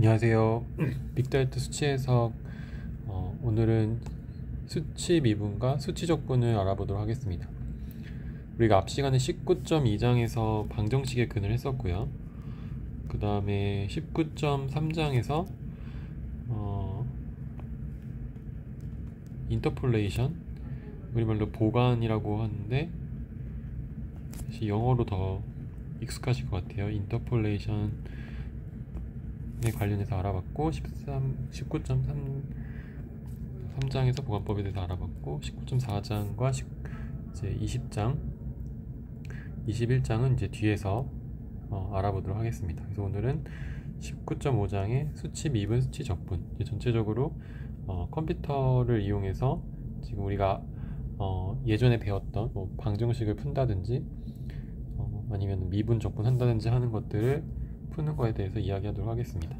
안녕하세요. 빅데이터 수치 해석. 오늘은 수치 미분과 수치 적분을 알아보도록 하겠습니다. 우리가 앞 시간에 19.2장에서 방정식의 근을 했었고요. 그 다음에 19.3장에서 인터폴레이션, 우리말로 보관이라고 하는데 사실 영어로 더 익숙하실 것 같아요. 인터폴레이션에 관련해서 알아봤고, 19.3장에서 보관법에 대해서 알아봤고, 19.4장과 이제 20장, 21장은 이제 뒤에서 알아보도록 하겠습니다. 그래서 오늘은 19.5장의 수치 미분, 수치 적분, 이제 전체적으로 컴퓨터를 이용해서 지금 우리가 예전에 배웠던 방정식을 푼다든지 아니면 미분, 적분 한다든지 하는 것들을 푸는 거에 대해서 이야기하도록 하겠습니다.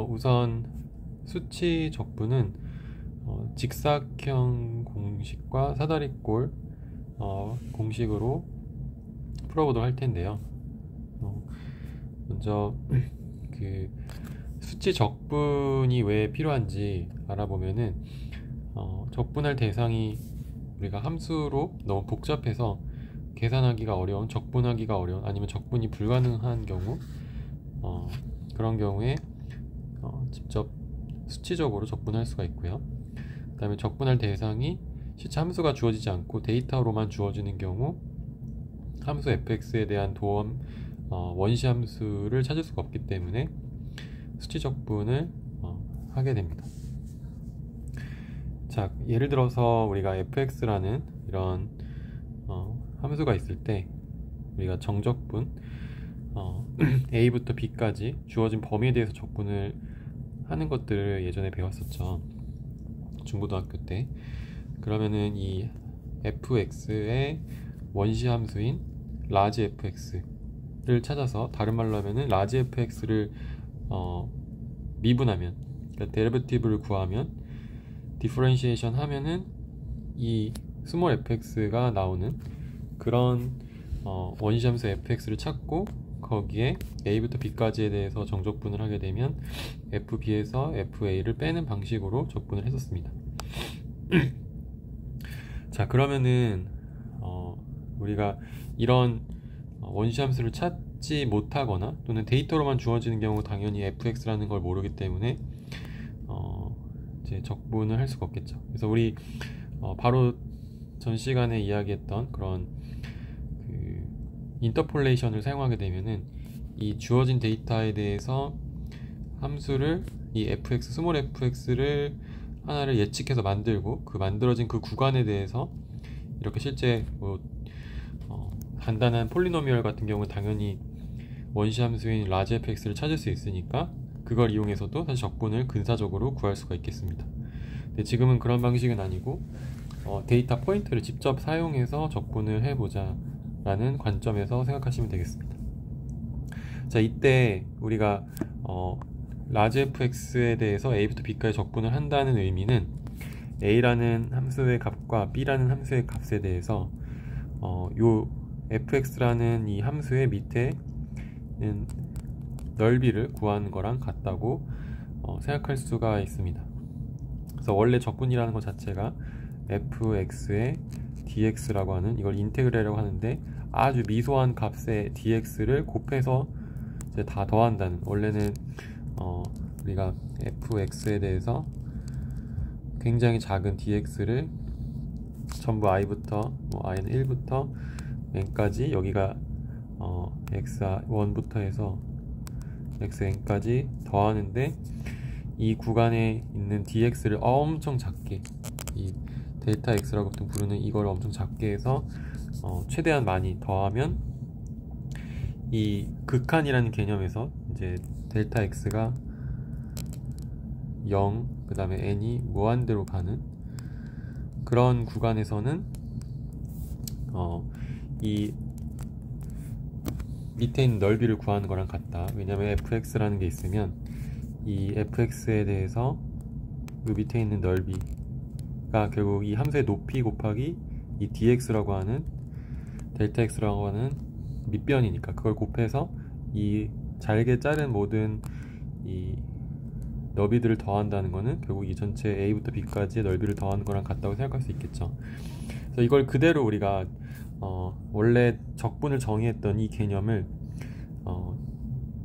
우선 수치 적분은 직사각형 공식과 사다리꼴 공식으로 풀어보도록 할 텐데요. 먼저 그 수치 적분이 왜 필요한지 알아보면은 적분할 대상이 우리가 함수로 너무 복잡해서 계산하기가 어려운, 적분하기가 어려운, 아니면 적분이 불가능한 경우, 그런 경우에 직접 수치적으로 적분할 수가 있고요. 그 다음에 적분할 대상이 실제 함수가 주어지지 않고 데이터로만 주어지는 경우 함수 fx에 대한 도엄 원시 함수를 찾을 수가 없기 때문에 수치 적분을 하게 됩니다. 자, 예를 들어서 우리가 fx라는 이런 함수가 있을 때 우리가 정적분 a부터 b까지 주어진 범위에 대해서 적분을 하는 것들을 예전에 배웠었죠. 중고등학교 때. 그러면은 이 fx의 원시 함수인 라지 fx를 찾아서, 다른 말로 하면은 라지 fx를 미분하면, 그러니까 데리베티브를 구하면, 디퍼런시에이션 하면은 이 스몰 fx가 나오는 그런 원시 함수 fx를 찾고, 거기에 a부터 b까지에 대해서 정적분을 하게 되면 fb에서 fa를 빼는 방식으로 적분을 했었습니다. 자, 그러면은 우리가 이런 원시 함수를 찾지 못하거나 또는 데이터로만 주어지는 경우 당연히 fx라는 걸 모르기 때문에 이제 적분을 할 수가 없겠죠. 그래서 우리 바로 전 시간에 이야기했던 그런 인터폴레이션을 사용하게 되면은 이 주어진 데이터에 대해서 함수를, 이 fx, 스몰 fx를 하나를 예측해서 만들고, 그 만들어진 그 구간에 대해서 이렇게 실제 간단한 폴리노미얼 같은 경우는 당연히 원시 함수인 라지 fx를 찾을 수 있으니까 그걸 이용해서도 사실 적분을 근사적으로 구할 수가 있겠습니다. 근데 지금은 그런 방식은 아니고 데이터 포인트를 직접 사용해서 적분을 해보자 라는 관점에서 생각하시면 되겠습니다. 자, 이때 우리가 라지 fx에 대해서 a부터 b까지 적분을 한다는 의미는 a라는 함수의 값과 b라는 함수의 값에 대해서 요 fx라는 이 함수의 밑에 넓이를 구하는 거랑 같다고 생각할 수가 있습니다. 그래서 원래 적분이라는 것 자체가 fx의 dx라고 하는, 이걸 인테그레라고 하는데, 아주 미소한 값의 dx를 곱해서 이제 다 더한다는, 원래는 우리가 fx에 대해서 굉장히 작은 dx를 전부 i부터 i는 1부터 n까지, 여기가 x1부터 해서 xn까지 더하는데, 이 구간에 있는 dx를 엄청 작게, 이 델타 x라고 보통 부르는 이걸 엄청 작게 해서 최대한 많이 더하면 이 극한이라는 개념에서 이제 델타 x가 0, 그 다음에 n이 무한대로 가는 그런 구간에서는 이 밑에 있는 넓이를 구하는 거랑 같다. 왜냐면 fx라는 게 있으면 이 fx에 대해서 이 밑에 있는 넓이가 결국 이 함수의 높이 곱하기 이 dx라고 하는 델타 x라고 하는 밑변이니까 그걸 곱해서 이 잘게 자른 모든 이 너비들을 더한다는 거는 결국 이 전체 A부터 B까지의 넓이를 더하는 거랑 같다고 생각할 수 있겠죠. 그래서 이걸 그대로 우리가 원래 적분을 정의했던 이 개념을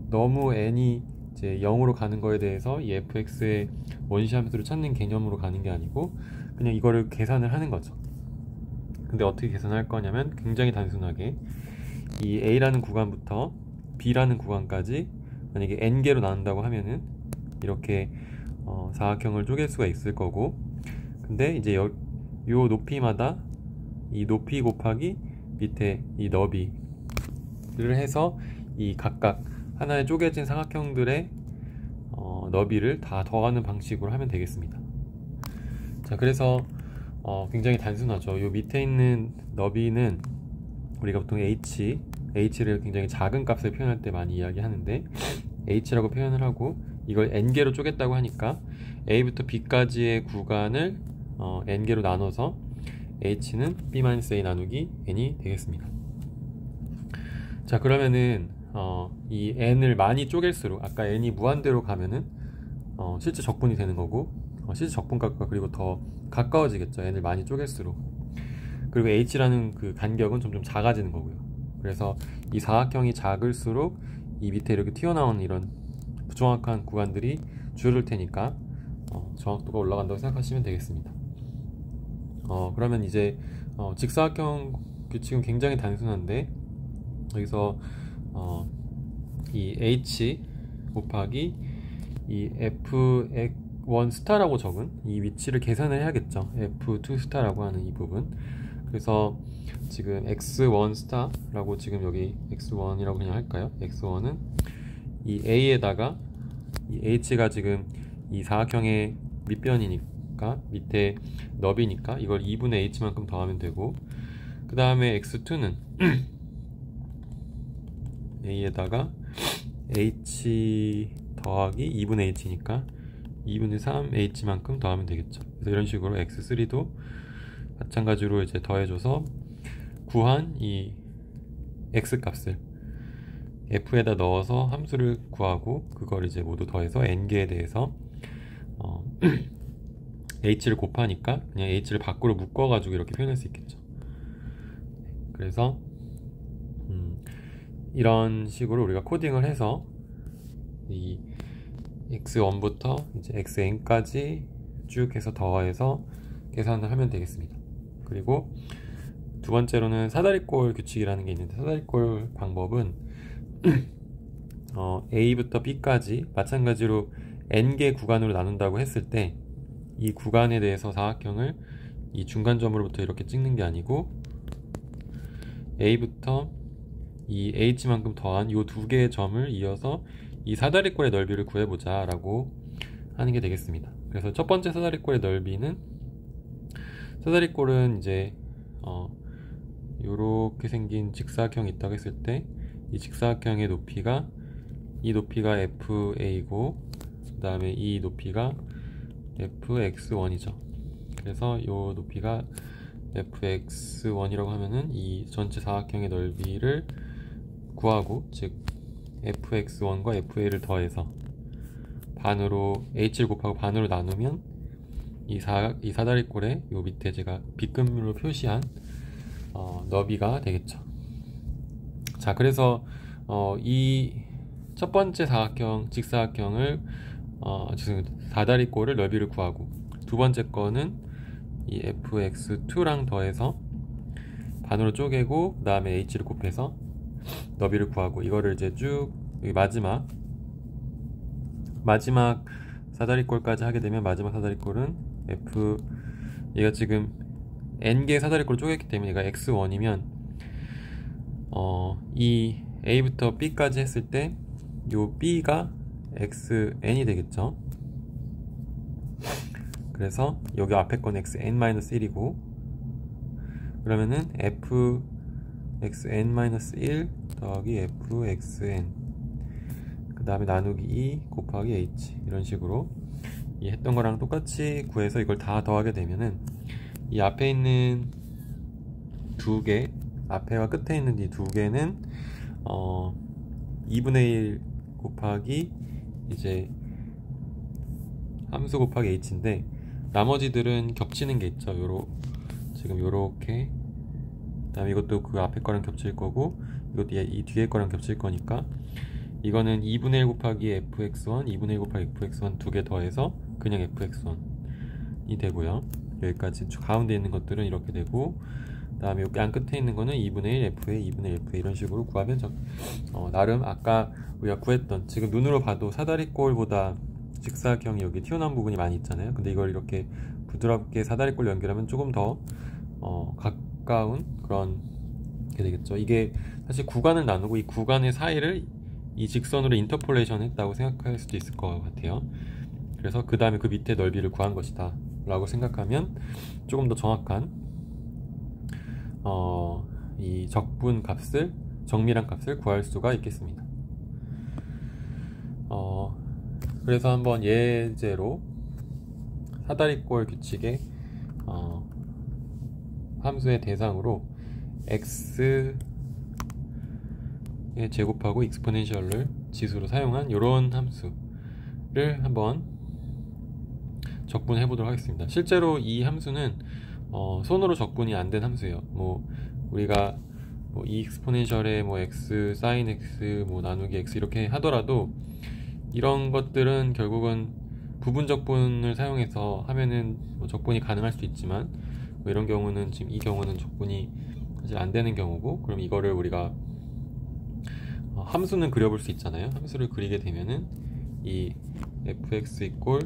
너무 n이 이제 0으로 가는 거에 대해서 이 fx의 원시 함수를 찾는 개념으로 가는 게 아니고 그냥 이거를 계산을 하는 거죠. 근데 어떻게 계산할 거냐면 굉장히 단순하게 이 A라는 구간부터 B라는 구간까지 만약에 n개로 나눈다고 하면은 이렇게 사각형을 쪼갤 수가 있을 거고, 근데 이제 요 높이마다 이 높이 곱하기 밑에 이 너비를 해서 이 각각 하나의 쪼개진 사각형들의 너비를 다 더하는 방식으로 하면 되겠습니다. 자, 그래서 굉장히 단순하죠. 요 밑에 있는 너비는 우리가 보통 h를 굉장히 작은 값을 표현할 때 많이 이야기하는데 h라고 표현을 하고, 이걸 n개로 쪼갰다고 하니까 a부터 b까지의 구간을 n개로 나눠서 h는 b-a 나누기 n이 되겠습니다. 자, 그러면은 이 n을 많이 쪼갤수록 아까 n이 무한대로 가면은 실제 적분이 되는 거고, 실제 적분값과 그리고 더 가까워지겠죠. n을 많이 쪼갤수록. 그리고 h라는 그 간격은 점점 작아지는 거고요. 그래서 이 사각형이 작을수록 이 밑에 이렇게 튀어나오는 이런 부정확한 구간들이 줄을 테니까 정확도가 올라간다고 생각하시면 되겠습니다. 그러면 이제 직사각형 규칙은 굉장히 단순한데, 여기서 이 h 곱하기 이 f1 스타라고 적은 이 위치를 계산을 해야겠죠. f2 스타라고 하는 이 부분. 그래서 지금 x1 스타라고 지금 여기 x1이라고 그냥 할까요? x1은 이 a에다가 이 h가 지금 이 사각형의 밑변이니까 밑에 너비니까 이걸 2분의 h만큼 더하면 되고, 그 다음에 x2는 a에다가 h 더하기 2분의 h니까 2분의 3 h만큼 더하면 되겠죠. 그래서 이런 식으로 x3도 마찬가지로 이제 더해줘서 구한 이 x 값을 f에다 넣어서 함수를 구하고, 그걸 이제 모두 더해서 n개에 대해서 h를 곱하니까 그냥 h를 밖으로 묶어가지고 이렇게 표현할 수 있겠죠. 그래서 이런 식으로 우리가 코딩을 해서 이 x1부터 이제 xn까지 쭉 해서 더해서 계산을 하면 되겠습니다. 그리고 두 번째로는 사다리꼴 규칙이라는 게 있는데, 사다리꼴 방법은 A부터 B까지 마찬가지로 n개 구간으로 나눈다고 했을 때 이 구간에 대해서 사각형을 이 중간점으로부터 이렇게 찍는 게 아니고 A부터 이 H만큼 더한 이 두 개의 점을 이어서 이 사다리꼴의 넓이를 구해보자 라고 하는 게 되겠습니다. 그래서 첫 번째 사다리꼴의 넓이는, 사다리꼴은 이제 요렇게 생긴 직사각형이 있다고 했을 때 이 직사각형의 높이가, 이 높이가 FA고 그 다음에 이 높이가 FX1이죠. 그래서 요 높이가 FX1이라고 하면은 이 전체 사각형의 넓이를 구하고, 즉 FX1과 FA를 더해서 반으로 H를 곱하고 반으로 나누면 이 사다리꼴의 요 밑에 제가 빗금으로 표시한 너비가 되겠죠. 자, 그래서 이 첫 번째 사각형, 직사각형을 사다리꼴을 넓이를 구하고, 두 번째 거는 이 fx2랑 더해서 반으로 쪼개고 그 다음에 h를 곱해서 너비를 구하고, 이거를 이제 쭉 여기 마지막 사다리꼴까지 하게 되면, 마지막 사다리꼴은 얘가 지금 n개의 사다리꼴을 쪼갰기 때문에 얘가 x1이면 이 a부터 b까지 했을 때 요 b가 xn이 되겠죠. 그래서 여기 앞에 건 xn-1이고, 그러면은 fxn-1 더하기 fxn 그 다음에 나누기 2 곱하기 h, 이런 식으로 이 했던 거랑 똑같이 구해서 이걸 다 더하게 되면은 이 앞에 있는 두 개, 앞에와 끝에 있는 이 두 개는 2분의 1 곱하기 이제 함수 곱하기 h인데, 나머지들은 겹치는 게 있죠. 지금 요렇게, 그다음에 이것도 그 앞에 거랑 겹칠 거고, 이것도 이 뒤에 거랑 겹칠 거니까, 이거는 2분의 1 곱하기 fx1, 2분의 1 곱하기 fx1 두 개 더해서 그냥 fx1이 되고요. 여기까지 가운데 있는 것들은 이렇게 되고, 그 다음에 여기 안 끝에 있는 거는 2분의 1 fA, 2분의 1 fA 이런 식으로 구하면 나름 아까 우리가 구했던, 지금 눈으로 봐도 사다리꼴보다 직사각형이 여기 튀어나온 부분이 많이 있잖아요. 근데 이걸 이렇게 부드럽게 사다리꼴 연결하면 조금 더 가까운 그런 게 되겠죠. 이게 사실 구간을 나누고 이 구간의 사이를 이 직선으로 인터폴레이션 했다고 생각할 수도 있을 것 같아요. 그래서 그 다음에 그 밑에 넓이를 구한 것이다 라고 생각하면 조금 더 정확한 이 적분 값을, 정밀한 값을 구할 수가 있겠습니다. 그래서 한번 예제로 사다리꼴 규칙의 함수의 대상으로 x의 제곱하고 익스포넨셜을 지수로 사용한 이런 함수를 한번 적분해 보도록 하겠습니다. 실제로 이 함수는 손으로 적분이 안 된 함수예요. 우리가 이 익스포넨셜에 x 사인 x 나누기 x 이렇게 하더라도 이런 것들은 결국은 부분 적분을 사용해서 하면은 적분이 가능할 수도 있지만, 이런 경우는, 지금 이 경우는 적분이 사실 안 되는 경우고, 그럼 이거를 우리가 함수는 그려볼 수 있잖아요. 함수를 그리게 되면은 이 fx 이꼴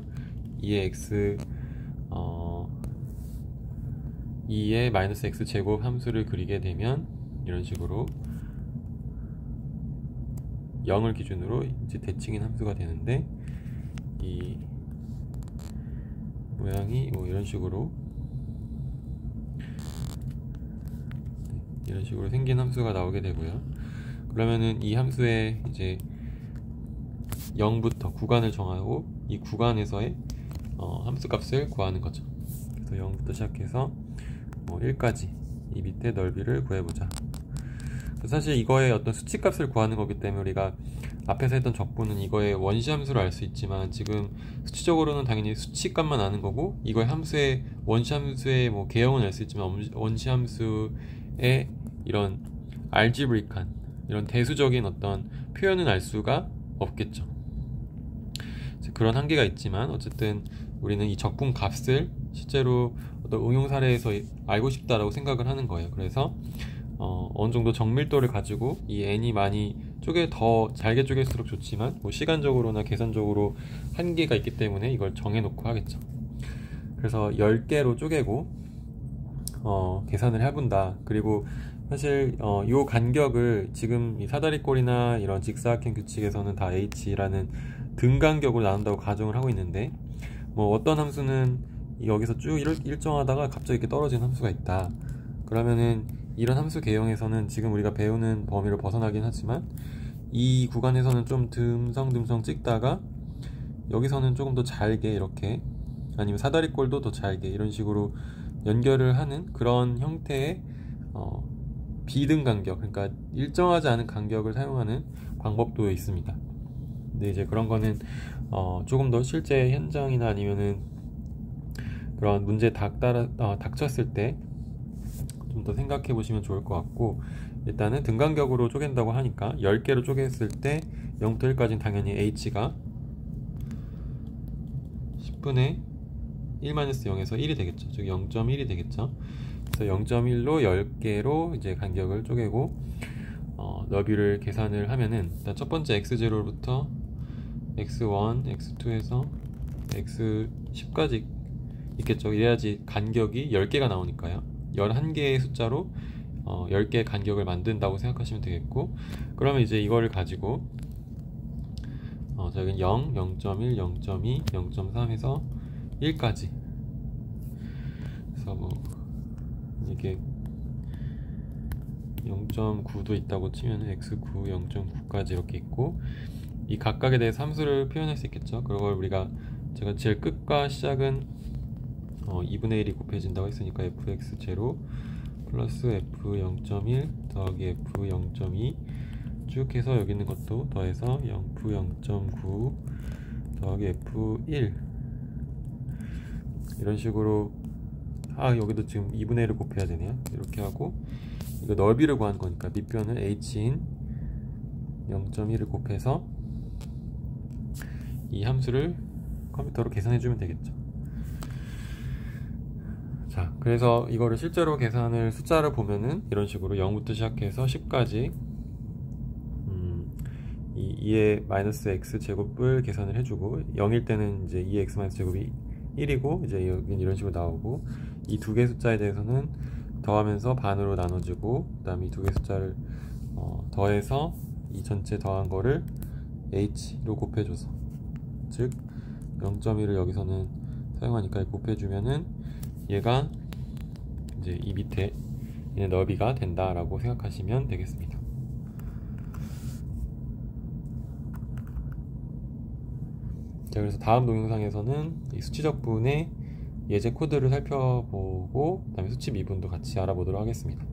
2의 x 2의 마이너스 x 제곱 함수를 그리게 되면 이런 식으로 0을 기준으로 이제 대칭인 함수가 되는데, 이 모양이 이런 식으로 생긴 함수가 나오게 되고요. 그러면은 이 함수의 이제 0부터 구간을 정하고 이 구간에서의 함수 값을 구하는 거죠. 그래서 0부터 시작해서 1까지 이 밑에 넓이를 구해보자. 사실 이거의 어떤 수치 값을 구하는 거기 때문에 우리가 앞에서 했던 적분은 이거의 원시 함수를 알 수 있지만, 지금 수치적으로는 당연히 수치 값만 아는 거고, 이거의 함수의 원시 함수의 개형은 알 수 있지만 원시 함수의 이런 알지브릭한 이런 대수적인 어떤 표현은 알 수가 없겠죠. 그런 한계가 있지만, 어쨌든 우리는 이 적분 값을 실제로 어떤 응용 사례에서 알고 싶다라고 생각을 하는 거예요. 그래서 어느 정도 정밀도를 가지고 이 n이 많이 더 잘게 쪼갤수록 좋지만, 시간적으로나 계산적으로 한계가 있기 때문에 이걸 정해놓고 하겠죠. 그래서 10개로 쪼개고 계산을 해본다. 그리고 사실 이 간격을 지금 이 사다리꼴이나 이런 직사각형 규칙에서는 다 h라는 등간격으로 나눈다고 가정을 하고 있는데, 어떤 함수는 여기서 쭉 일정하다가 갑자기 이렇게 떨어지는 함수가 있다. 그러면은 이런 함수 개형에서는 지금 우리가 배우는 범위를 벗어나긴 하지만, 이 구간에서는 좀 듬성듬성 찍다가 여기서는 조금 더 잘게 이렇게, 아니면 사다리꼴도 더 잘게 이런 식으로 연결을 하는 그런 형태의 비등 간격, 그러니까 일정하지 않은 간격을 사용하는 방법도 있습니다. 근데 이제 그런 거는 조금 더 실제 현장이나 아니면은 그런 문제 닥쳤을 때 좀 더 생각해 보시면 좋을 것 같고, 일단은 등간격으로 쪼갠다고 하니까 10개로 쪼갰을 때 0부터 1까지는 당연히 h가 10분의 1-0에서 1이 되겠죠. 즉 0.1이 되겠죠. 그래서 0.1로 10개로 이제 간격을 쪼개고 너비를 계산을 하면은, 일단 첫 번째 x0부터 x1, x2에서 x10까지 있겠죠. 이래야지 간격이 10개가 나오니까요. 11개의 숫자로 10개의 간격을 만든다고 생각하시면 되겠고, 그러면 이제 이거를 가지고 저기 0, 0.1, 0.2, 0.3에서 1까지, 그래서 이게 0.9도 있다고 치면 x9, 0.9까지 이렇게 있고, 이 각각에 대해서 함수를 표현할 수 있겠죠. 그걸 제가 제일 끝과 시작은 2분의 1이 곱해진다고 했으니까 fx0 플러스 f 0.1 더하기 f 0.2 쭉 해서 여기 있는 것도 더해서 f 0.9 더하기 f1 이런 식으로, 여기도 지금 2분의 1을 곱해야 되네요. 이렇게 하고, 이거 넓이를 구한 거니까 밑변을 h인 0.1을 곱해서 이 함수를 컴퓨터로 계산해 주면 되겠죠. 자, 그래서 이거를 실제로 계산을 숫자를 보면은 이런 식으로 0부터 시작해서 10까지 이 2의 마이너스 x 제곱을 계산을 해주고, 0일 때는 이제 2의 x 마이너스 제곱이 1이고 이제 여기는 이런 식으로 나오고, 이 두 개의 숫자에 대해서는 더하면서 반으로 나눠지고, 그 다음에 이 두 개의 숫자를 더해서 이 전체 더한 거를 h로 곱해줘서, 즉 0.1을 여기서는 사용하니까 곱해주면은 얘가 이제 이 밑에 있는 너비가 된다라고 생각하시면 되겠습니다. 자, 그래서 다음 동영상에서는 이 수치적분의 예제 코드를 살펴보고, 그 다음에 수치 미분도 같이 알아보도록 하겠습니다.